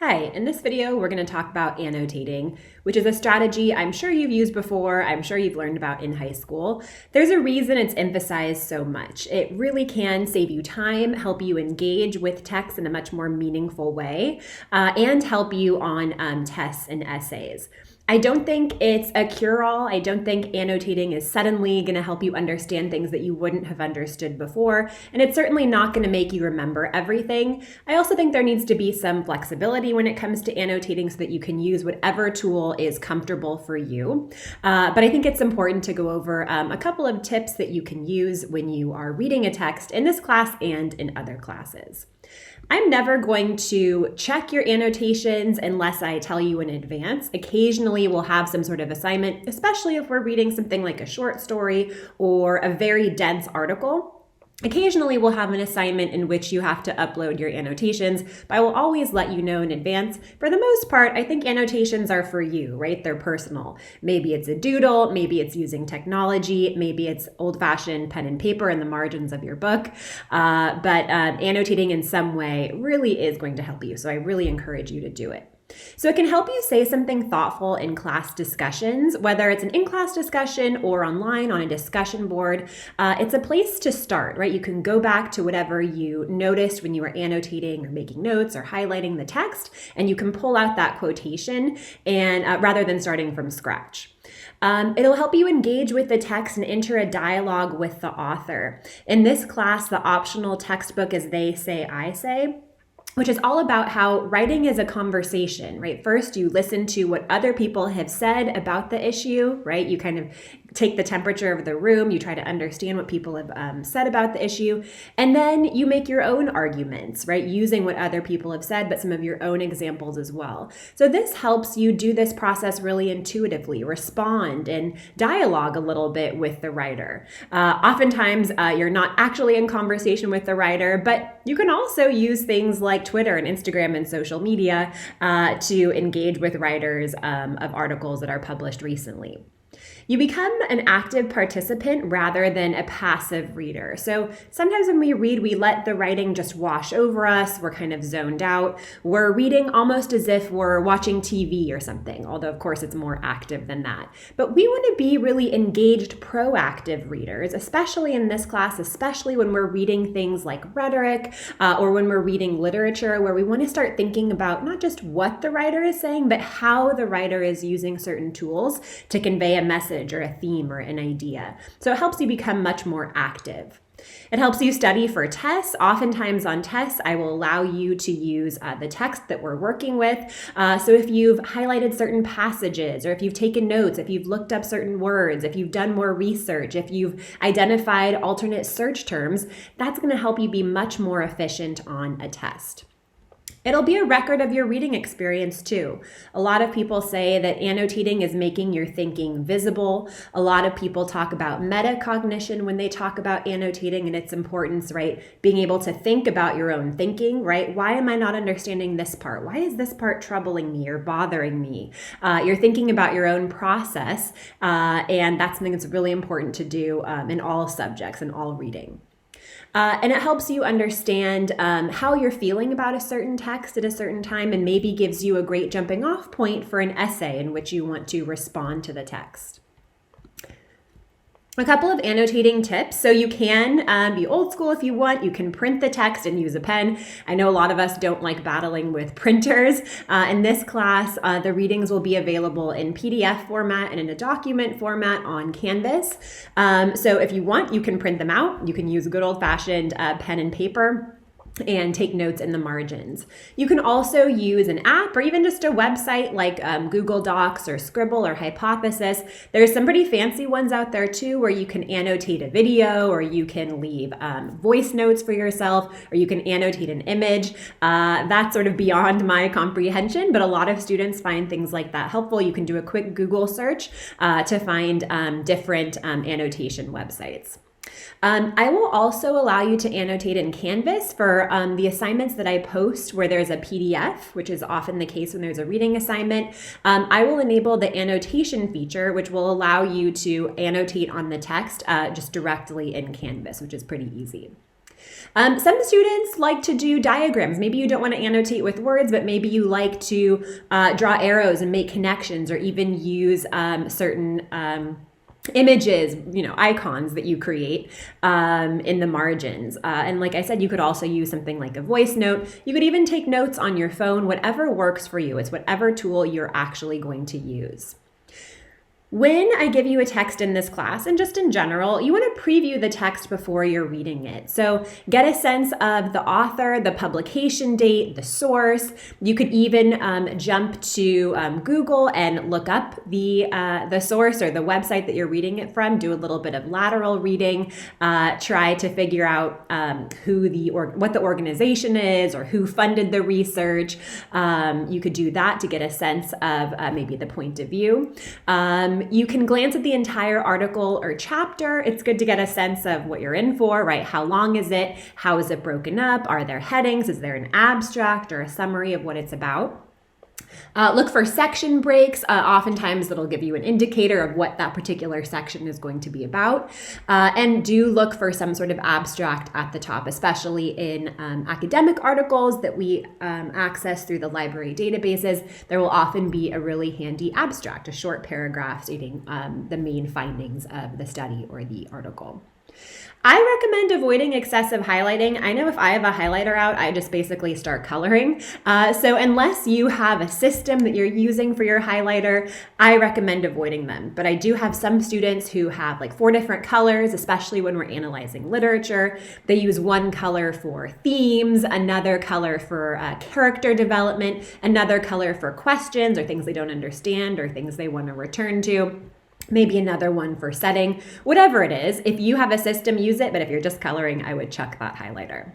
Hi, in this video, we're going to talk about annotating, which is a strategy I'm sure you've used before, I'm sure you've learned about in high school. There's a reason it's emphasized so much. It really can save you time, help you engage with text in a much more meaningful way, and help you on tests and essays. I don't think it's a cure-all. I don't think annotating is suddenly going to help you understand things that you wouldn't have understood before, and it's certainly not going to make you remember everything. I also think there needs to be some flexibility when it comes to annotating so that you can use whatever tool is comfortable for you. But I think it's important to go over a couple of tips that you can use when you are reading a text in this class and in other classes. I'm never going to check your annotations unless I tell you in advance. Occasionally we'll have some sort of assignment, especially if we're reading something like a short story or a very dense article. Occasionally we'll have an assignment in which you have to upload your annotations, but I will always let you know in advance. For the most part, I think annotations are for you, right? They're personal. Maybe it's a doodle, maybe it's using technology, maybe it's old-fashioned pen and paper in the margins of your book, but annotating in some way really is going to help you, so I really encourage you to do it. So it can help you say something thoughtful in class discussions, whether it's an in-class discussion or online on a discussion board. It's a place to start, right? You can go back to whatever you noticed when you were annotating or making notes or highlighting the text, and you can pull out that quotation and rather than starting from scratch. It'll help you engage with the text and enter a dialogue with the author. In this class, the optional textbook is They Say, I Say, which is all about how writing is a conversation, right? First, you listen to what other people have said about the issue, right? You kind of take the temperature of the room, you try to understand what people have said about the issue, and then you make your own arguments, right? Using what other people have said, but some of your own examples as well. So this helps you do this process really intuitively, respond and dialogue a little bit with the writer. Oftentimes, you're not actually in conversation with the writer, but you can also use things like Twitter and Instagram and social media to engage with writers of articles that are published recently. You become an active participant rather than a passive reader. So sometimes when we read, we let the writing just wash over us. We're kind of zoned out. We're reading almost as if we're watching TV or something, although of course it's more active than that. But we want to be really engaged, proactive readers, especially in this class, especially when we're reading things like rhetoric or when we're reading literature, where we want to start thinking about not just what the writer is saying, but how the writer is using certain tools to convey a message or a theme or an idea. So it helps you become much more active. It helps you study for tests. Oftentimes on tests, I will allow you to use the text that we're working with. So if you've highlighted certain passages, or if you've taken notes, if you've looked up certain words, if you've done more research, if you've identified alternate search terms, that's going to help you be much more efficient on a test. It'll be a record of your reading experience too. A lot of people say that annotating is making your thinking visible. A lot of people talk about metacognition when they talk about annotating and its importance, right? Being able to think about your own thinking, right? Why am I not understanding this part? Why is this part troubling me or bothering me? You're thinking about your own process, and that's something that's really important to do in all subjects and all reading. And it helps you understand how you're feeling about a certain text at a certain time, and maybe gives you a great jumping off point for an essay in which you want to respond to the text. A couple of annotating tips. So you can be old school if you want. You can print the text and use a pen. I know a lot of us don't like battling with printers. In this class, the readings will be available in PDF format and in a document format on Canvas. So if you want, you can print them out. You can use a good old-fashioned pen and paper and take notes in the margins. You can also use an app or even just a website like Google Docs or Scribble or Hypothesis. There's some pretty fancy ones out there too, where you can annotate a video, or you can leave voice notes for yourself, or you can annotate an image. That's sort of beyond my comprehension, but a lot of students find things like that helpful. You can do a quick Google search to find different annotation websites. I will also allow you to annotate in Canvas for the assignments that I post where there's a PDF, which is often the case when there's a reading assignment. I will enable the annotation feature, which will allow you to annotate on the text just directly in Canvas, which is pretty easy. Some students like to do diagrams. Maybe you don't want to annotate with words, but maybe you like to draw arrows and make connections, or even use certain images, icons that you create in the margins. And like I said, you could also use something like a voice note. You could even take notes on your phone, whatever works for you. It's whatever tool you're actually going to use. When I give you a text in this class, and just in general, you want to preview the text before you're reading it. So get a sense of the author, the publication date, the source. You could even jump to Google and look up the source or the website that you're reading it from. Do a little bit of lateral reading. Try to figure out what the organization is, or who funded the research. You could do that to get a sense of maybe the point of view. You can glance at the entire article or chapter. It's good to get a sense of what you're in for, right? How long is it? How is it broken up? Are there headings? Is there an abstract or a summary of what it's about? Look for section breaks. Oftentimes it'll give you an indicator of what that particular section is going to be about. And do look for some sort of abstract at the top, especially in academic articles that we access through the library databases. There will often be a really handy abstract, a short paragraph stating the main findings of the study or the article. I recommend avoiding excessive highlighting. I know if I have a highlighter out, I just basically start coloring. So unless you have a system that you're using for your highlighter, I recommend avoiding them. But I do have some students who have like 4 different colors, especially when we're analyzing literature. They use one color for themes, another color for character development, another color for questions or things they don't understand or things they want to return to. Maybe another one for setting, whatever it is. If you have a system, use it, but if you're just coloring, I would chuck that highlighter.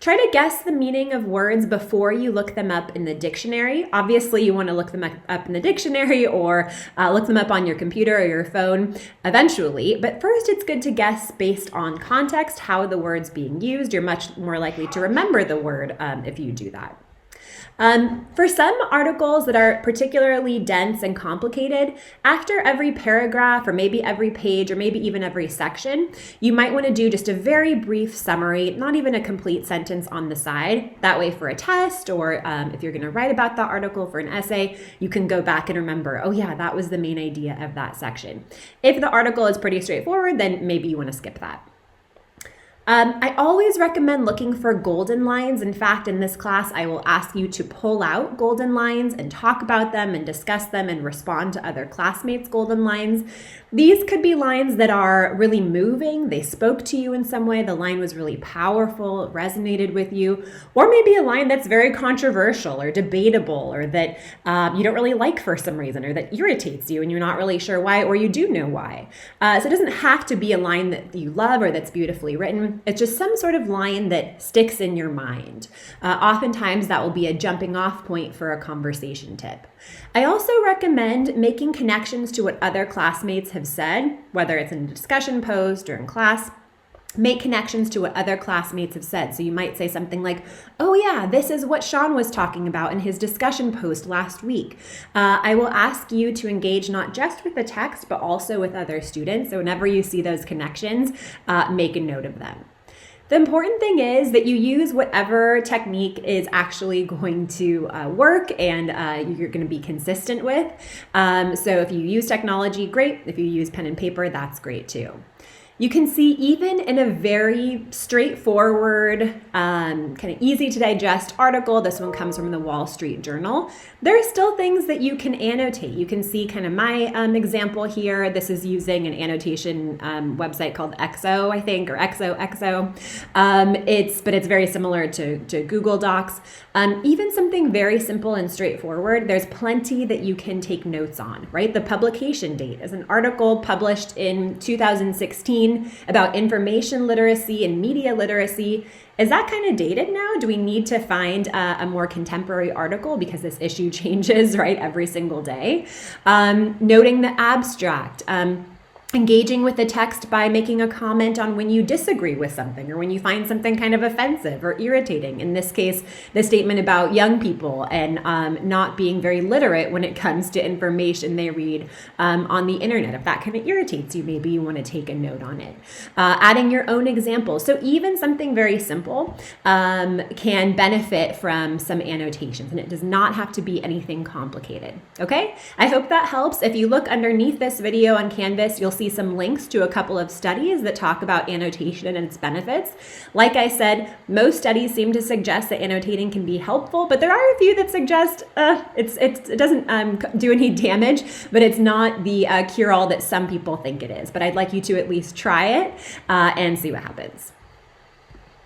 Try to guess the meaning of words before you look them up in the dictionary. Obviously, you want to look them up in the dictionary or look them up on your computer or your phone eventually. But first, it's good to guess based on context how the word's being used. You're much more likely to remember the word if you do that. For some articles that are particularly dense and complicated, after every paragraph or maybe every page or maybe even every section, you might want to do just a very brief summary, not even a complete sentence on the side. That way for a test or if you're going to write about the article for an essay, you can go back and remember, oh yeah, that was the main idea of that section. If the article is pretty straightforward, then maybe you want to skip that. I always recommend looking for golden lines. In fact, in this class, I will ask you to pull out golden lines and talk about them and discuss them and respond to other classmates' golden lines. These could be lines that are really moving. They spoke to you in some way. The line was really powerful, it resonated with you. Or maybe a line that's very controversial or debatable or that you don't really like for some reason or that irritates you and you're not really sure why or you do know why. So it doesn't have to be a line that you love or that's beautifully written. It's just some sort of line that sticks in your mind. Oftentimes that will be a jumping off point for a conversation tip. I also recommend making connections to what other classmates have said, whether it's in a discussion post or in class. Make connections to what other classmates have said. So you might say something like, oh yeah, this is what Sean was talking about in his discussion post last week. I will ask you to engage not just with the text, but also with other students. So whenever you see those connections, make a note of them. The important thing is that you use whatever technique is actually going to work and you're going to be consistent with. So if you use technology, great. If you use pen and paper, that's great too. You can see even in a very straightforward, kind of easy to digest article, this one comes from the Wall Street Journal, there are still things that you can annotate. You can see kind of my example here. This is using an annotation website called XO, I think, or XO. But it's very similar to Google Docs. Even something very simple and straightforward, there's plenty that you can take notes on, right? The publication date is an article published in 2016 about information literacy and media literacy. Is that kind of dated now? Do we need to find a more contemporary article because this issue changes, right, every single day? Noting the abstract. engaging with the text by making a comment on when you disagree with something or when you find something kind of offensive or irritating. In this case, the statement about young people and not being very literate when it comes to information they read on the internet. If that kind of irritates you, maybe you want to take a note on it. Adding your own examples. So even something very simple can benefit from some annotations, and it does not have to be anything complicated. Okay? I hope that helps. If you look underneath this video on Canvas, you'll see some links to a couple of studies that talk about annotation and its benefits. Like I said, most studies seem to suggest that annotating can be helpful, but there are a few that suggest it doesn't do any damage, but it's not the cure-all that some people think it is. But I'd like you to at least try it and see what happens.